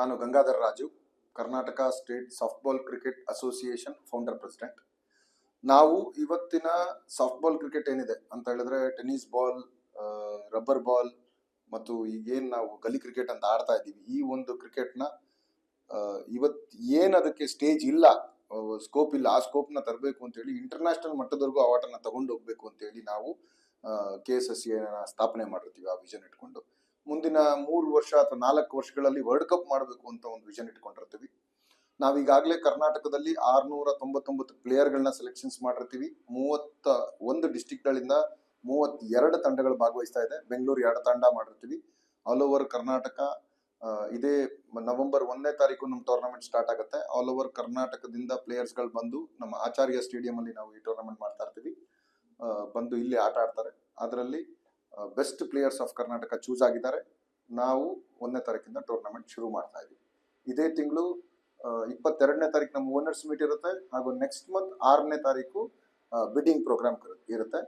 ನಾನು Gangadhar Raju, Karnataka state softball cricket association founder president. ನಾವು ಇವತ್ತಿನ ಸಾಫ್ಟ್ಬಾಲ್ ಕ್ರಿಕೆಟ್ ಏನಿದೆ ಅಂತ ಹೇಳಿದ್ರೆ ಟೆನ್ನಿಸ್ ಬಾಲ್, ರಬ್ಬರ್ ಬಾಲ್ ಮತ್ತು ಈಗೇನು ನಾವು ಗಲಿ ಕ್ರಿಕೆಟ್ ಅಂತ ಆಡ್ತಾ ಇದ್ದೀವಿ, ಈ ಒಂದು ಕ್ರಿಕೆಟ್ನ ಇವತ್ತು ಏನು ಅದಕ್ಕೆ ಸ್ಟೇಜ್ ಇಲ್ಲ, ಸ್ಕೋಪ್ ಇಲ್ಲ, ಆ ಸ್ಕೋಪ್ನ ತರಬೇಕು ಅಂತೇಳಿ ಇಂಟರ್ನ್ಯಾಷನಲ್ ಮಟ್ಟದವರೆಗೂ ಅವಾರ್ಡನ್ನ ತಗೊಂಡು ಹೋಗ್ಬೇಕು ಅಂತೇಳಿ ನಾವು KSSC ಸ್ಥಾಪನೆ ಮಾಡಿರ್ತೀವಿ. ಆ ವಿಷನ್ ಇಟ್ಕೊಂಡು ಮುಂದಿನ 3 ವರ್ಷ ಅಥವಾ 4 ವರ್ಷಗಳಲ್ಲಿ ವರ್ಲ್ಡ್ ಕಪ್ ಮಾಡಬೇಕು ಅಂತ ಒಂದು ವಿಷನ್ ಇಟ್ಕೊಂಡಿರ್ತೀವಿ. ನಾವೀಗಾಗಲೇ ಕರ್ನಾಟಕದಲ್ಲಿ 699 ಪ್ಲೇಯರ್ಗಳನ್ನ ಸೆಲೆಕ್ಷನ್ಸ್ ಮಾಡಿರ್ತೀವಿ. 31 ಡಿಸ್ಟಿಕ್ಗಳಿಂದ 32 ತಂಡಗಳು ಭಾಗವಹಿಸ್ತಾ ಇದೆ. ಬೆಂಗಳೂರು 2 ತಂಡ ಮಾಡಿರ್ತೀವಿ. ಆಲ್ ಓವರ್ ಕರ್ನಾಟಕ ಇದೇ ನವೆಂಬರ್ 1ನೇ ತಾರೀಕು ನಮ್ಮ ಟೂರ್ನಮೆಂಟ್ ಸ್ಟಾರ್ಟ್ ಆಗುತ್ತೆ. ಆಲ್ ಓವರ್ ಕರ್ನಾಟಕದಿಂದ ಪ್ಲೇಯರ್ಸ್ಗಳು ಬಂದು ನಮ್ಮ ಆಚಾರ್ಯ ಸ್ಟೇಡಿಯಂ ಅಲ್ಲಿ ನಾವು ಈ ಟೂರ್ನಮೆಂಟ್ ಮಾಡ್ತಾ ಇರ್ತೀವಿ. ಬಂದು ಇಲ್ಲಿ ಆಟ ಆಡ್ತಾರೆ. ಅದರಲ್ಲಿ best players of Karnataka choose ಆಗಿದ್ದಾರೆ. ನಾವು 1ನೇ ತಾರೀಕಿಂದ ಟೂರ್ನಮೆಂಟ್ ಶುರು ಮಾಡ್ತಾ ಇದ್ದೀವಿ. ಇದೇ ತಿಂಗಳು 22ನೇ ತಾರೀಕು ನಮ್ಮ ಓನರ್ಸ್ ಮೀಟ್ ಇರುತ್ತೆ. ಹಾಗೂ ನೆಕ್ಸ್ಟ್ ಮಂತ್ 6ನೇ ತಾರೀಕು ಬಿಡ್ಡಿಂಗ್ ಪ್ರೋಗ್ರಾಮ್ ಇರುತ್ತೆ.